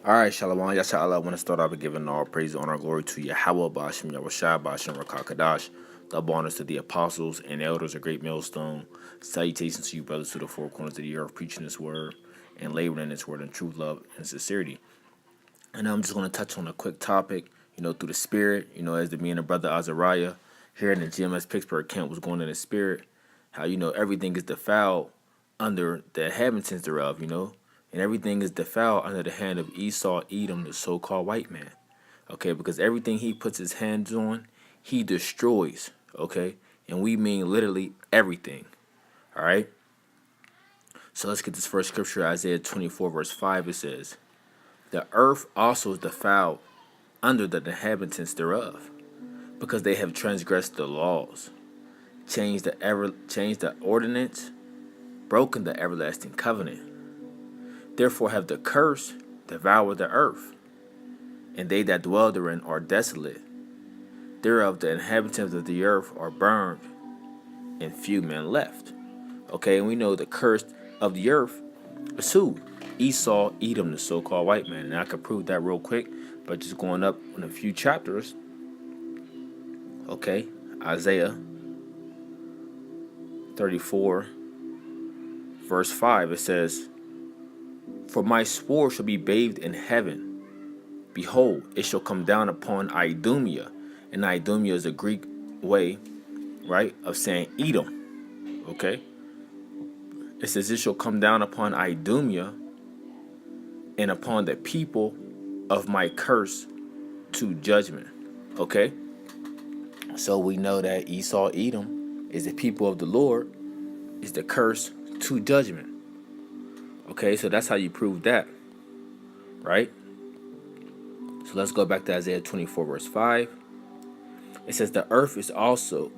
All right, Shalom. Yasha I want to start off by giving all praise, honor, and glory to Yahweh, Bashim, Yahushua, Bashim, Rakakadash. Double honors to the apostles and elders of Great Millstone. Salutations to you, brothers, to the four corners of the earth, preaching this word and laboring in this word in truth, love, and sincerity. And I'm just going to touch on a quick topic, through the spirit, as me and the brother Azariah here in the GMS Pittsburgh camp was going in the spirit, how, everything is defiled under the inhabitants thereof, and everything is defiled under the hand of Esau, Edom, the so-called white man, okay? Because everything he puts his hands on, he destroys, okay? And we mean literally everything, all right? So let's get this first scripture, Isaiah 24, verse 5. It says, "The earth also is defiled under the inhabitants thereof, because they have transgressed the laws, changed the ordinance, broken the everlasting covenant. Therefore have the curse devoured the earth, and they that dwell therein are desolate. Thereof the inhabitants of the earth are burned, and few men left." Okay, and we know the curse of the earth is who? Esau, Edom, the so-called white man. And I could prove that real quick by just going up in a few chapters. Okay, Isaiah 34, verse 5, it says, "For my sword shall be bathed in heaven. Behold, it shall come down upon Idumea." And Idumea is a Greek way, right, of saying Edom. Okay? It says, "It shall come down upon Idumea and upon the people of my curse to judgment." Okay? So we know that Esau, Edom is the people of the Lord, is the curse to judgment. Okay, so that's how you prove that, right? So let's go back to Isaiah 24, verse 5. It says, the earth also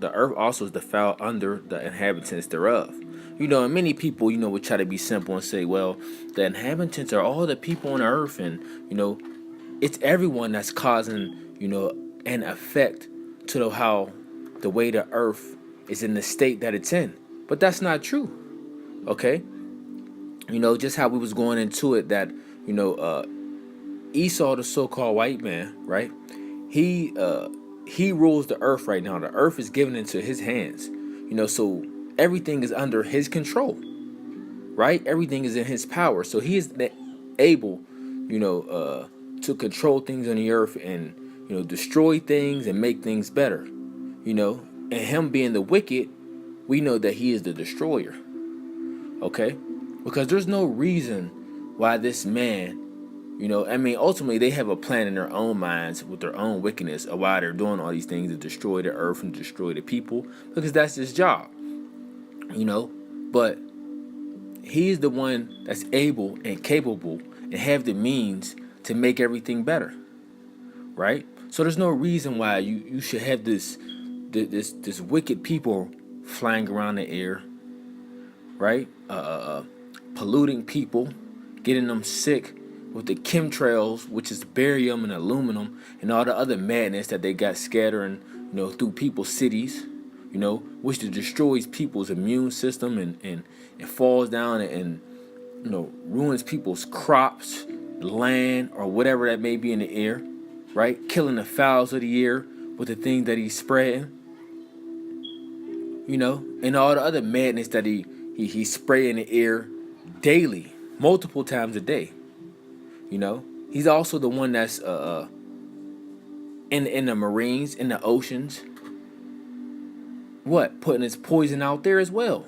is defiled under the inhabitants thereof. And many people, would try to be simple and say, well, the inhabitants are all the people on the earth, and, it's everyone that's causing, an effect to the way the earth is in the state that it's in. But that's not true, okay? Just how we was going into it, that, Esau, the so-called white man, right? He rules the earth right now. The earth is given into his hands, so everything is under his control, right? Everything is in his power. So he is able, to control things on the earth and, destroy things and make things better, and him being the wicked, we know that he is the destroyer, okay? Because there's no reason why this man, ultimately they have a plan in their own minds with their own wickedness of why they're doing all these things to destroy the earth and destroy the people, because that's his job, but he is the one that's able and capable and have the means to make everything better, right? So there's no reason why you should have this wicked people flying around the air, right? Polluting people, getting them sick with the chemtrails, which is barium and aluminum, and all the other madness that they got scattering, through people's cities, which destroys people's immune system and falls down and ruins people's crops, land, or whatever that may be in the air, right? Killing the fowls of the air with the things that he's spreading, and all the other madness that he's spraying the air daily, multiple times a day. He's also the one that's in the marines, in the oceans, putting his poison out there as well,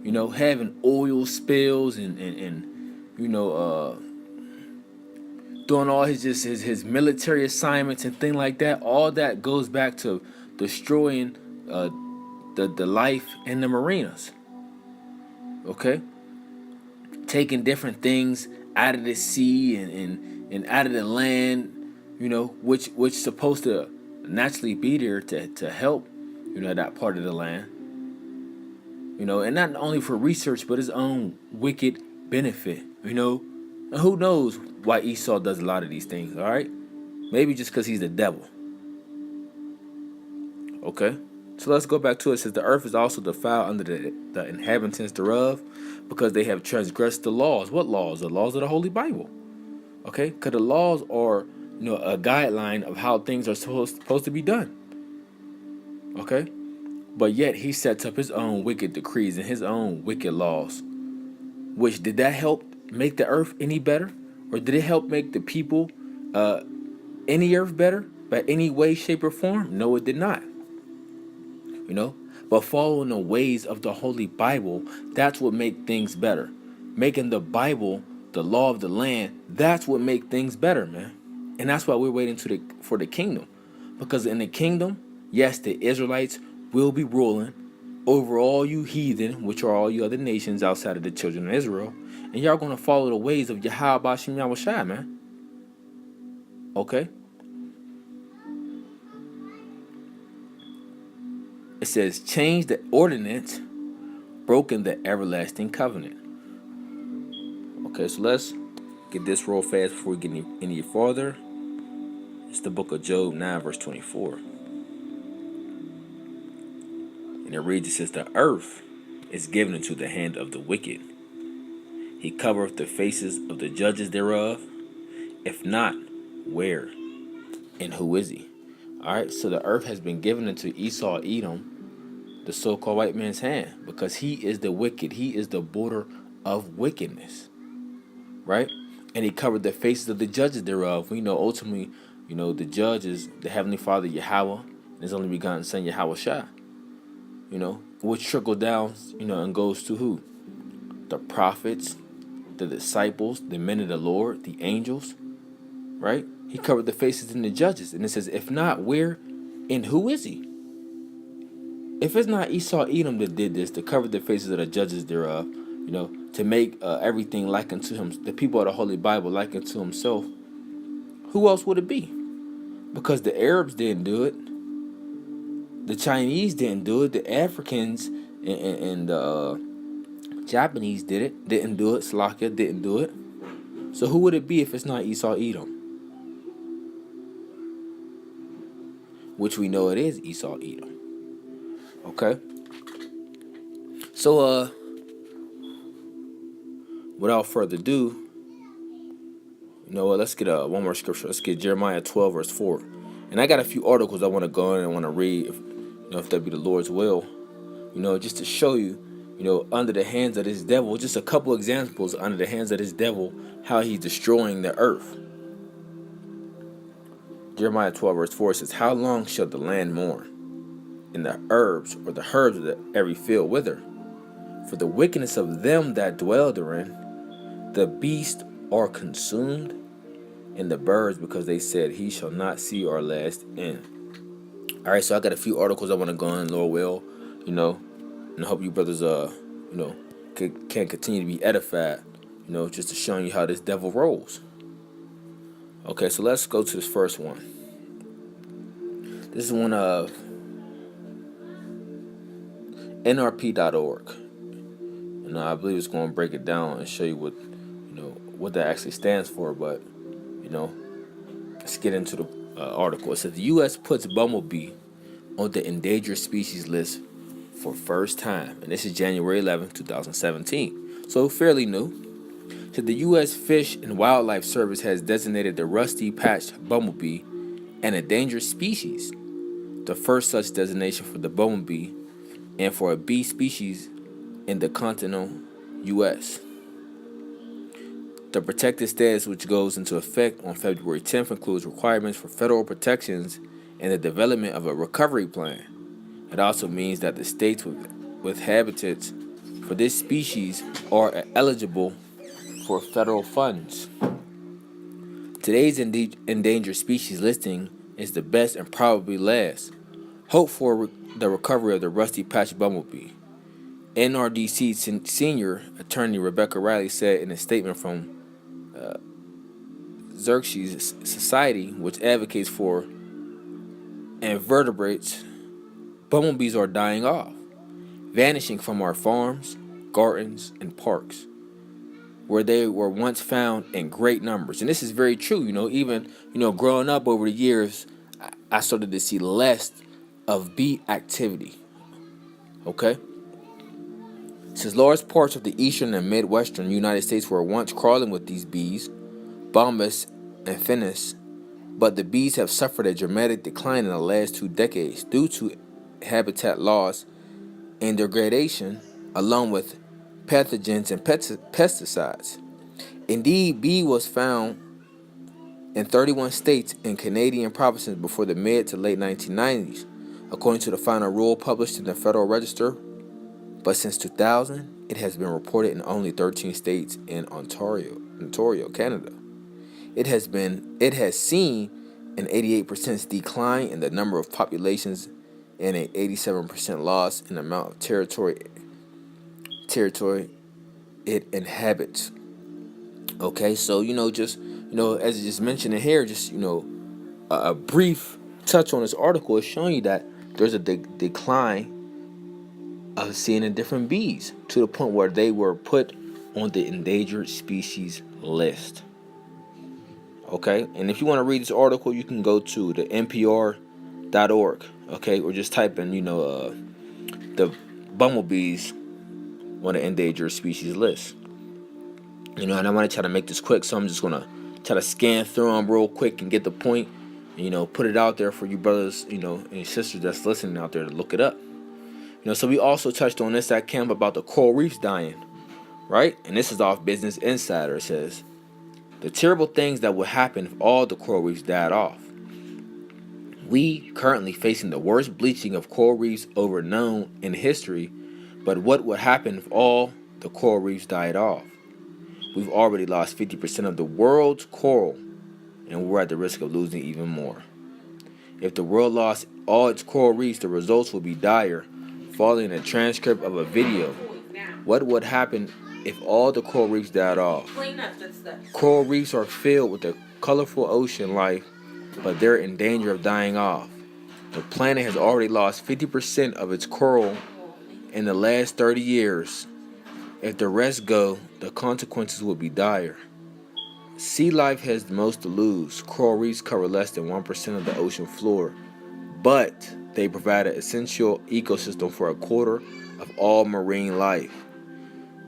having oil spills and doing all his military assignments and things like that. All that goes back to destroying the life in the marinas, okay? Taking different things out of the sea and out of the land, which supposed to naturally be there to help, that part of the land, and not only for research, but his own wicked benefit, And who knows why Esau does a lot of these things, all right? Maybe just because he's the devil, okay? So let's go back to it. It says, the earth is also defiled under the inhabitants thereof, because they have transgressed the laws. What laws? The laws of the Holy Bible. Okay, because the laws are, a guideline of how things are supposed to be done. Okay, but yet he sets up his own wicked decrees and his own wicked laws. Which, did that help make the earth any better, or did it help make the people any earth better by any way, shape, or form? No, it did not. But following the ways of the Holy Bible, that's what make things better. Making the Bible the law of the land, that's what make things better, man. And that's why we're waiting for the kingdom. Because in the kingdom, yes, the Israelites will be ruling over all you heathen, which are all you other nations outside of the children of Israel. And y'all going to follow the ways of Yahweh Bashim Yahushua, man. Okay? It says, change the ordinance, broken the everlasting covenant. Okay, so let's get this real fast before we get any farther. It's the book of Job 9, verse 24. And it reads, it says, the earth is given into the hand of the wicked. He covereth the faces of the judges thereof. If not, where? And who is he? Alright, so the earth has been given into Esau, Edom, the so-called white man's hand, because he is the wicked. He is the border of wickedness. Right? And he covered the faces of the judges thereof. We know ultimately, the judge is the Heavenly Father, Yahweh, and his only begotten Son, Yahweh Shah. Which trickle down, and goes to who? The prophets, the disciples, the men of the Lord, the angels, right? He covered the faces in the judges. And it says, if not, where and who is he? If it's not Esau, Edom that did this, to cover the faces of the judges thereof, to make everything like unto him, the people of the Holy Bible like unto himself, who else would it be? Because the Arabs didn't do it. The Chinese didn't do it. The Africans and the Japanese didn't do it. Slovakia didn't do it. So who would it be if it's not Esau, Edom? Which we know it is Esau, Edom. Okay? So, without further ado, let's get one more scripture. Let's get Jeremiah 12, verse 4. And I got a few articles I want to go in and want to read, if that be the Lord's will, just to show you, under the hands of this devil, just a couple examples under the hands of this devil, how he's destroying the earth. Jeremiah 12, verse 4 says, how long shall the land mourn, and the herbs of every field wither? For the wickedness of them that dwell therein, the beasts are consumed, and the birds, because they said, he shall not see our last end. All right, so I got a few articles I want to go on, Lord will, and I hope you brothers, can continue to be edified, just to show you how this devil rolls. Okay, so let's go to this first one. This is one of nrp.org. I believe it's going to break it down and show you what that actually stands for. But let's get into the article. It says the U.S. puts bumblebee on the endangered species list for first time, and this is January 11, 2017. So fairly new. So the U.S. Fish and Wildlife Service has designated the rusty-patched bumblebee an endangered species, the first such designation for the bumblebee and for a bee species in the continental U.S. The protected status, which goes into effect on February 10th, includes requirements for federal protections and the development of a recovery plan. It also means that the states with habitats for this species are eligible for federal funds. Today's endangered species listing is the best and probably last. Hope for the recovery of the rusty-patched bumblebee. NRDC Senior Attorney Rebecca Riley said in a statement from Xerxes Society, which advocates for invertebrates, bumblebees are dying off, vanishing from our farms, gardens, and parks, where they were once found in great numbers. And this is very true. Even growing up over the years, I started to see less of bee activity. Okay? It says large parts of the eastern and midwestern United States were once crawling with these bees, Bombus and Finis, but the bees have suffered a dramatic decline in the last 2 decades due to habitat loss and degradation, along with pathogens and pesticides. Indeed, bee was found in 31 states and Canadian provinces before the mid to late 1990s, according to the final rule published in the Federal Register. But since 2000, it has been reported in only 13 states in Ontario, Canada. It has seen an 88% decline in the number of populations and an 87% loss in the amount of territory it inhabits. Okay, so as I just mentioned in here, just a brief touch on this article is showing you that there's a decline of seeing the different bees to the point where they were put on the endangered species list. Okay, and if you want to read this article, you can go to the NPR.org. Okay, or just type in the bumblebees on the endangered species list. And I want to try to make this quick, so I'm just gonna try to scan through them real quick and get the point. And, put it out there for you brothers, and sisters that's listening out there to look it up. So we also touched on this at camp about the coral reefs dying, right? And this is off Business Insider. It says the terrible things that would happen if all the coral reefs died off. We currently facing the worst bleaching of coral reefs ever known in history, but what would happen if all the coral reefs died off? We've already lost 50% of the world's coral, and we're at the risk of losing even more. If the world lost all its coral reefs, the results would be dire. Following a transcript of a video, what would happen if all the coral reefs died off? Coral reefs are filled with a colorful ocean life, but they're in danger of dying off. The planet has already lost 50% of its coral in the last 30 years. If the rest go, the consequences will be dire. Sea life has the most to lose. Coral reefs cover less than 1% of the ocean floor, but they provide an essential ecosystem for a quarter of all marine life.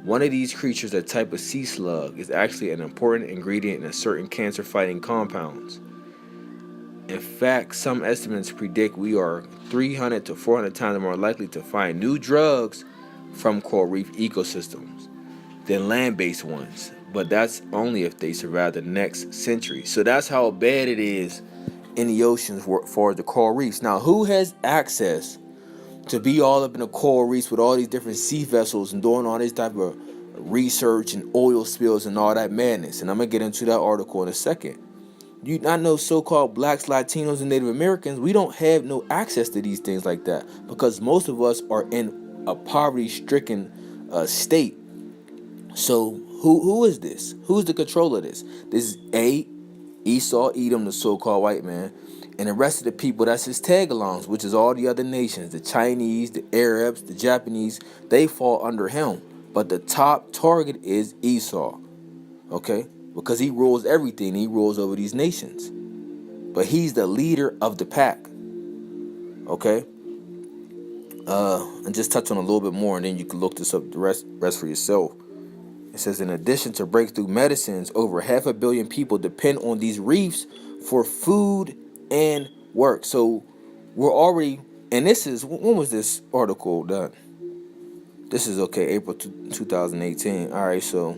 One of these creatures, a type of sea slug, is actually an important ingredient in certain cancer-fighting compounds. In fact, some estimates predict we are 300 to 400 times more likely to find new drugs from coral reef ecosystems than land-based ones, but that's only if they survive the next century. So that's how bad it is in the oceans for the coral reefs. Now, who has access to be all up in the coral reefs with all these different sea vessels and doing all this type of research and oil spills and all that madness? And I'm going to get into that article in a second. I know so-called blacks, Latinos, and Native Americans, we don't have no access to these things like that because most of us are in a poverty-stricken state. So who is this? Who's the controller of this? This is Esau, Edom, the so-called white man, and the rest of the people, that's his tag-alongs, which is all the other nations, the Chinese, the Arabs, the Japanese, they fall under him. But the top target is Esau, okay? Because he rules everything. He rules over these nations. But he's the leader of the pack, okay? And just touch on a little bit more, and then you can look this up, the rest for yourself. It says, in addition to breakthrough medicines, over 500 million people depend on these reefs for food and work. So we're already, and this is, when was this article done? This is, April 2018. All right, so,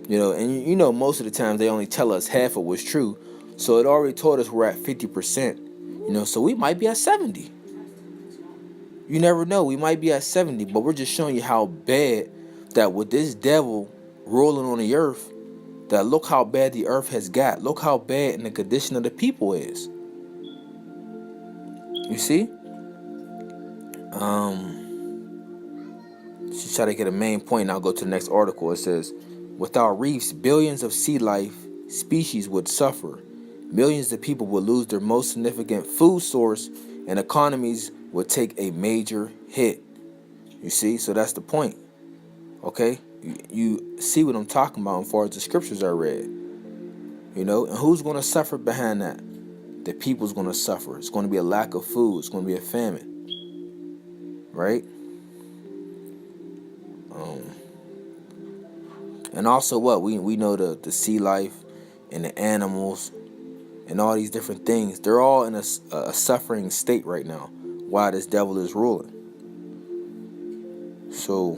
and most of the times they only tell us half of what's true. So it already told us we're at 50%, so we might be at 70. You never know, we might be at 70, but we're just showing you how bad that with this devil ruling on the earth, that look how bad the earth has got. Look how bad in the condition of the people is. You see? Just try to get a main point, and I'll go to the next article. It says, without reefs, billions of sea life species would suffer. Millions of people would lose their most significant food source, and economies would take a major hit. You see? So that's the point. Okay? You see what I'm talking about as far as the scriptures I read. And who's going to suffer behind that? The people's going to suffer. It's going to be a lack of food. It's going to be a famine. Right? And also what? We know the sea life and the animals and all these different things. They're all in a suffering state right now while this devil is ruling. So,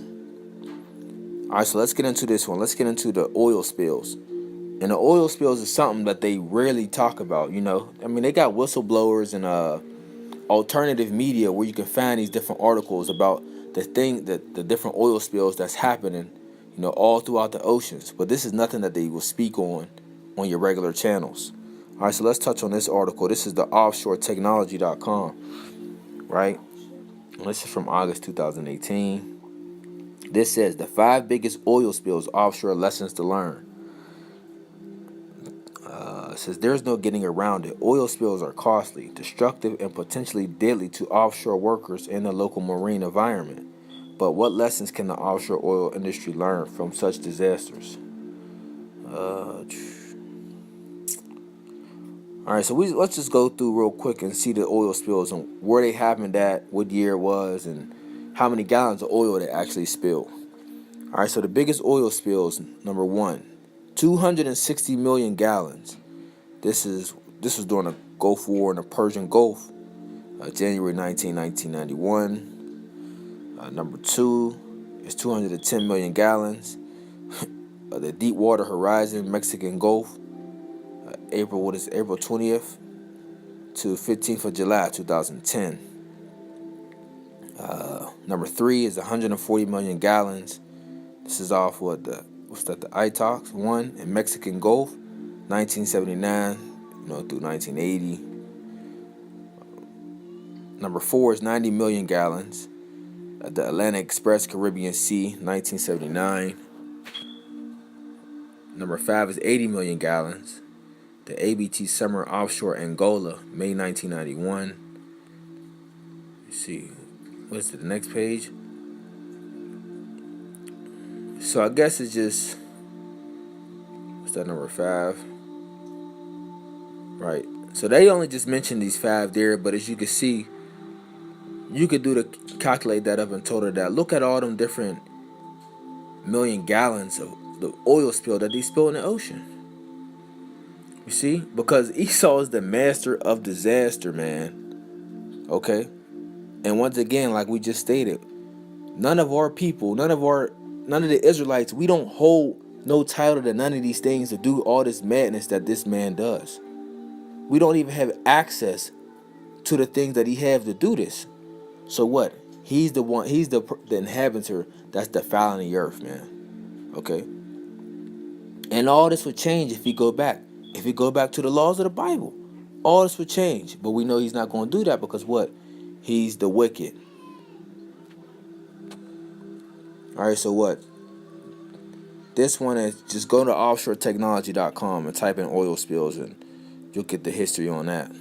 all right, so let's get into this one. Let's get into the oil spills. And the oil spills is something that they rarely talk about, you know. I mean, they got whistleblowers and alternative media where you can find these different articles about the different oil spills that's happening, you know, all throughout the oceans. But this is nothing that they will speak on your regular channels. All right, so let's touch on this article. This is the offshoretechnology.com, right? And this is from August 2018. This says the 5 biggest oil spills offshore, lessons to learn. It says there's no getting around it. Oil spills are costly, destructive, and potentially deadly to offshore workers in the local marine environment. But what lessons can the offshore oil industry learn from such disasters? All right, so let's just go through real quick and see the oil spills and where they happened at, what year it was, and how many gallons of oil they actually spilled. All right, so the biggest oil spills, number 1, 260 million gallons. This was during the Gulf War in the Persian Gulf, January 19, 1991. Number 2 is 210 million gallons. The Deepwater Horizon, Mexican Gulf, April 20th to 15th of July 2010. Number 3 is 140 million gallons. This is off the Itox 1 in Mexican Gulf, 1979, through 1980. Number 4 is 90 million gallons. The Atlantic Express, Caribbean Sea, 1979. Number 5 is 80 million gallons. The ABT Summer offshore Angola, May 1991. Let's see, what's the next page? So I guess it's just, what's that, number 5? Right. So they only just mentioned these 5 there, but as you can see, you could calculate that up and total that. Look at all them different million gallons of the oil spill that they spill in the ocean. You see? Because Esau is the master of disaster, man. Okay? And once again, like we just stated, none of our people, none of the Israelites, we don't hold no title to none of these things to do all this madness that this man does. We don't even have access to the things that he have to do this. So what? He's the one, he's the inhabitant that's defiling the earth, man. Okay? And all this would change if we go back. If we go back to the laws of the Bible, all this would change. But we know he's not going to do that because what? He's the wicked. All right, so what? This one is just go to offshoretechnology.com and type in oil spills and you'll get the history on that.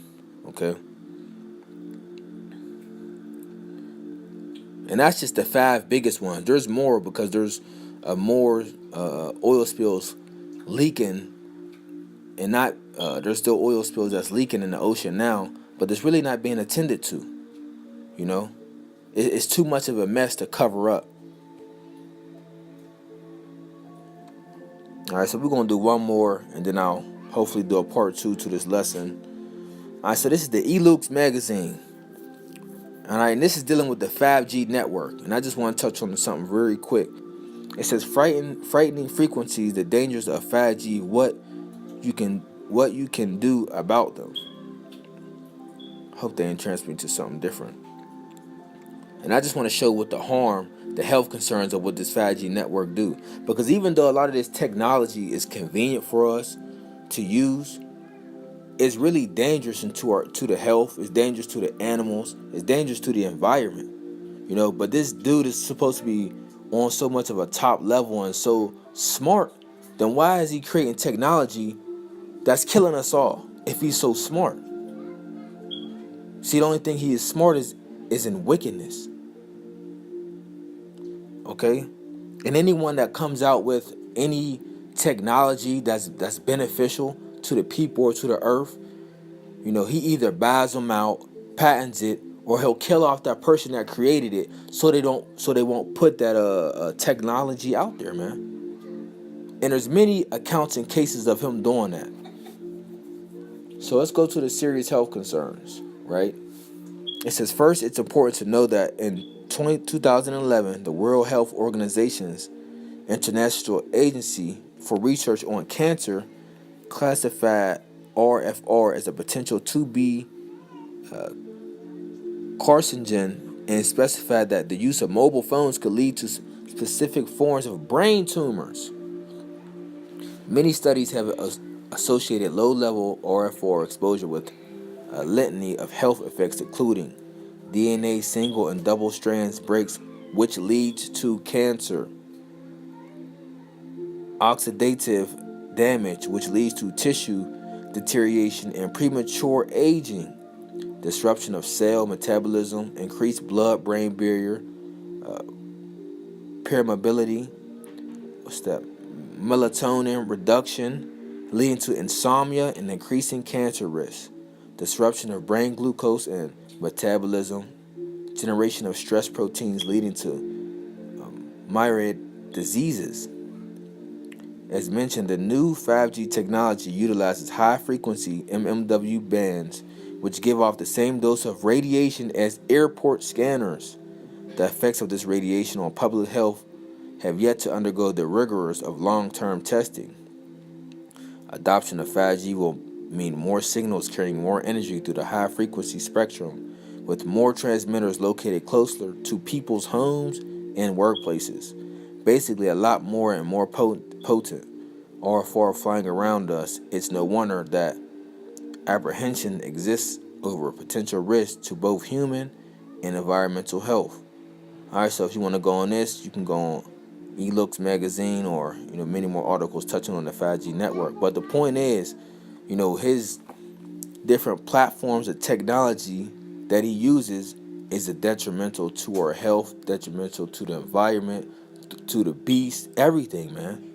Okay? And that's just the 5 biggest ones. There's more because there's more oil spills leaking, and not there's still oil spills that's leaking in the ocean now, but it's really not being attended to. You know, it's too much of a mess to cover up. All right, so we're gonna do one more, and then I'll hopefully do a part 2 to this lesson. All right, so this is the eLukes magazine. All right, and this is dealing with the 5G network, and I just want to touch on something very quick. It says frightening frequencies, the dangers of 5G, what you can do about them. Hope they ain't transferring to something different. And I just want to show what the health concerns of what this 5G network do. Because even though a lot of this technology is convenient for us to use, it's really dangerous to the health. It's dangerous to the animals. It's dangerous to the environment. You know, but this dude is supposed to be on so much of a top level and so smart. Then why is he creating technology that's killing us all if he's so smart? See, the only thing he is smart is in wickedness. Okay? And anyone that comes out with any technology that's beneficial to the people or to the earth, you know, he either buys them out, patents it, or he'll kill off that person that created it so they won't put that technology out there, man. And there's many accounts and cases of him doing that. So let's go to the serious health concerns, right? It says, first, it's important to know that in 2011, the World Health Organization's International Agency for Research on Cancer classified RFR as a potential 2B carcinogen and specified that the use of mobile phones could lead to specific forms of brain tumors. Many studies have associated low-level RFR exposure with a litany of health effects, including DNA single and double strands breaks, which leads to cancer, oxidative damage, which leads to tissue deterioration and premature aging, disruption of cell metabolism, increased blood-brain barrier, permeability, melatonin reduction, leading to insomnia and increasing cancer risk, disruption of brain glucose and metabolism, generation of stress proteins leading to myriad diseases. As mentioned, the new 5G technology utilizes high-frequency mmWave bands, which give off the same dose of radiation as airport scanners. The effects of this radiation on public health have yet to undergo the rigors of long-term testing. Adoption of 5G will mean more signals carrying more energy through the high-frequency spectrum, with more transmitters located closer to people's homes and workplaces. Basically, a lot more and more potent. RFR flying around us. It's no wonder that apprehension exists over potential risks to both human and environmental health. Alright, so if you want to go on this, you can go on eLooks magazine or many more articles touching on the 5G network. But the point is, his different platforms of technology that he uses is a detrimental to our health, detrimental to the environment, to the beast, everything, man.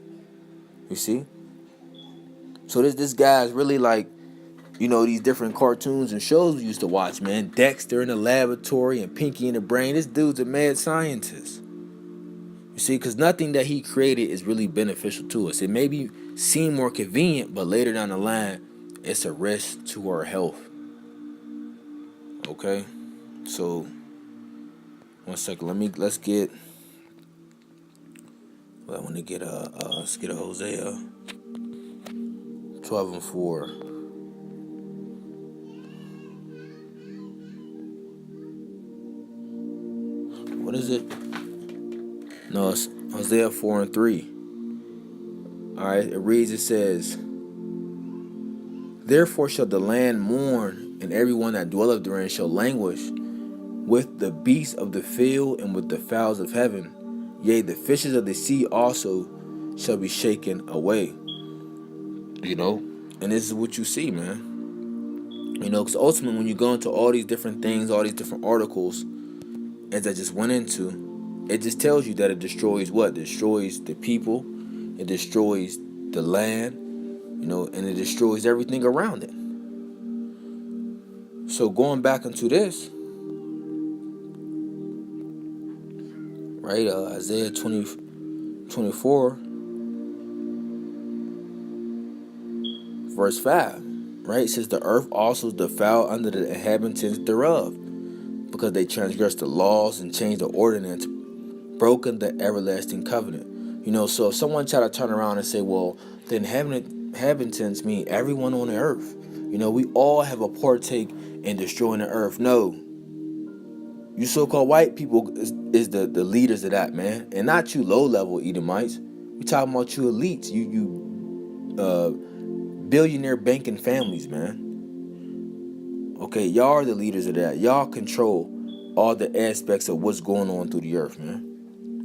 You see? So this guy's really like, these different cartoons and shows we used to watch, man. Dexter in the laboratory and Pinky in the Brain. This dude's a mad scientist. You see, because nothing that he created is really beneficial to us. It may seem more convenient, but later down the line, it's a risk to our health. Okay? So, 1 second. Let's get a Hosea 12:4. What is it? No, it's Hosea 4:3. Alright, it says, therefore shall the land mourn, and everyone that dwelleth therein shall languish, with the beasts of the field and with the fowls of heaven. Yea, the fishes of the sea also shall be shaken away. And this is what you see, man. Because ultimately when you go into all these different things, all these different articles, as I just went into, it just tells you that it destroys what? It destroys the people, it destroys the land, and it destroys everything around it. So going back into this, right, Isaiah 24, verse 5, right, it says, the earth also is defiled under the inhabitants thereof, because they transgressed the laws and changed the ordinance, broken the everlasting covenant. So if someone try to turn around and say, well, the inhabitants mean everyone on the earth. We all have a partake in destroying the earth. No. You so-called white people is the leaders of that, man. And not you low-level Edomites. We talking about you elites. You billionaire banking families, man. Okay, y'all are the leaders of that. Y'all control all the aspects of what's going on through the earth, man.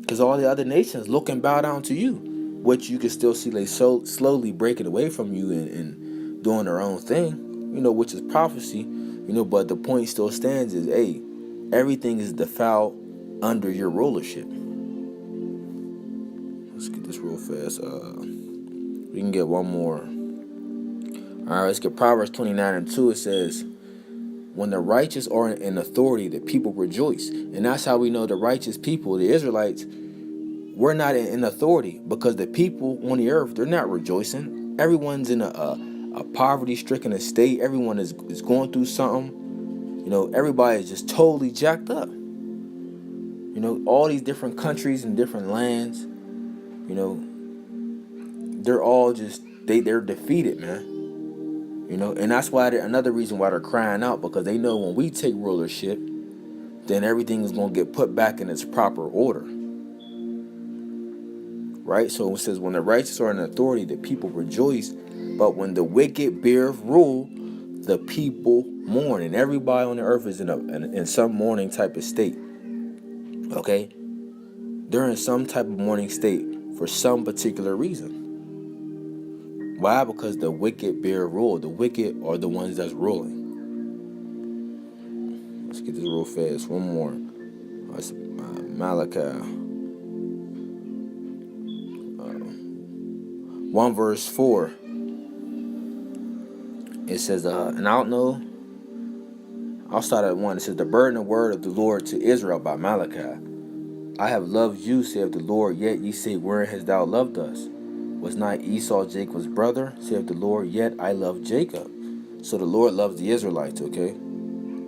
Because all the other nations look and bow down to you, which you can still see they so slowly breaking away from you and doing their own thing, which is prophecy, but the point still stands is, hey, everything is defiled under your rulership. Let's get this real fast. We can get one more. All right, let's get Proverbs 29:2. It says, when the righteous are in authority, the people rejoice. And that's how we know the righteous people, the Israelites, we're not in authority, because the people on the earth, they're not rejoicing. Everyone's in a a poverty-stricken estate. Everyone is going through something. You know, everybody is just totally jacked up. You know, all these different countries and different lands, you know, they're all just, they're defeated, man. You know, and that's why another reason why they're crying out, because they know when we take rulership, then everything is going to get put back in its proper order. Right? So it says, when the righteous are in authority, the people rejoice. But when the wicked bear rule, the people mourn. And everybody on the earth is in some mourning type of state. Okay? They're in some type of mourning state for some particular reason. Why? Because the wicked bear rule. The wicked are the ones that's ruling. Let's get this real fast. One more. That's Malachi. 1 verse 4. It says, and I don't know. I'll start at 1. It says, the burden of word of the Lord to Israel by Malachi. I have loved you, saith the Lord, yet ye say, wherein hast thou loved us? Was not Esau Jacob's brother, saith the Lord, yet I love Jacob. So the Lord loves the Israelites, okay?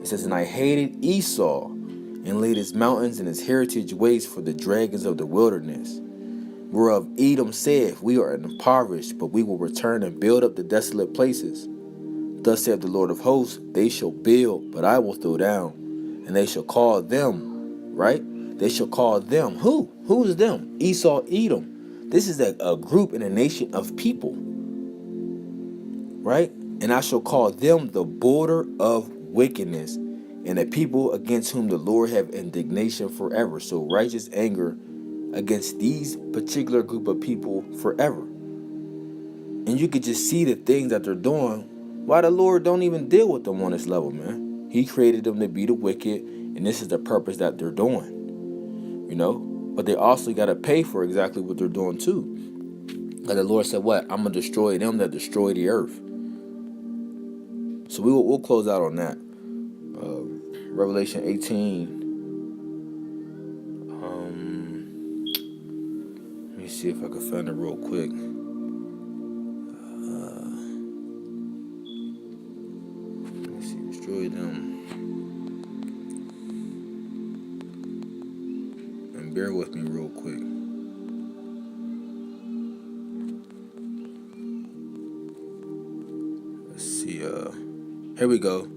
It says, and I hated Esau, and laid his mountains and his heritage waste for the dragons of the wilderness. Whereof Edom saith, we are impoverished, but we will return and build up the desolate places. Thus saith the Lord of hosts, they shall build, but I will throw down. And they shall call them, right? They shall call them. Who? Who is them? Esau, Edom. This is a group and a nation of people, right? And I shall call them the border of wickedness, and a people against whom the Lord have indignation forever. So righteous anger against these particular group of people forever. And you could just see the things that they're doing. Why the Lord don't even deal with them on this level, man? He created them to be the wicked, and this is the purpose that they're doing. You know? But they also got to pay for exactly what they're doing too. Like the Lord said, what? I'm going to destroy them that destroy the earth. So we'll close out on that. Revelation 18. Let me see if I can find it real quick. Let me see. Destroy them. And bear with me real quick. Let's see. Here we go.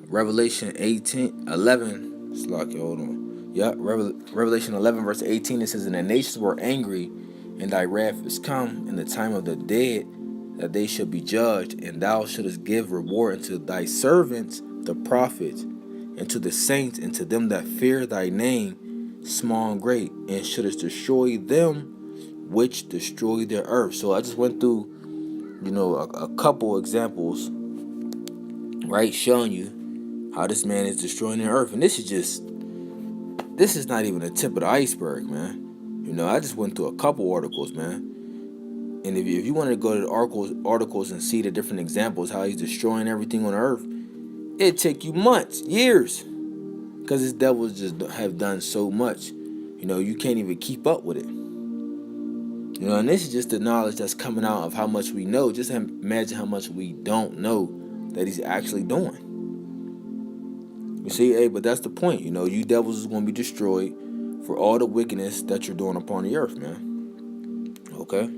Revelation 11. Slocky, hold on. Yeah, Revelation 11 verse 18. It says, and the nations were angry, and thy wrath is come in the time of the dead, that they should be judged, and thou shouldest give reward unto thy servants, the prophets, and to the saints, and to them that fear thy name, small and great, and shouldest destroy them which destroy the earth. So I just went through, you know, a couple examples, right, showing you how this man is destroying the earth. And this is not even the tip of the iceberg, man. You know, I just went through a couple articles, man. And if you want to go to the articles and see the different examples, how he's destroying everything on earth, it'd take you months, years. Because this devils just have done so much. You know, you can't even keep up with it. You know, and this is just the knowledge that's coming out of how much we know. Just imagine how much we don't know that he's actually doing. You see, hey, but that's the point. You know, you devils is going to be destroyed for all the wickedness that you're doing upon the earth, man. Okay?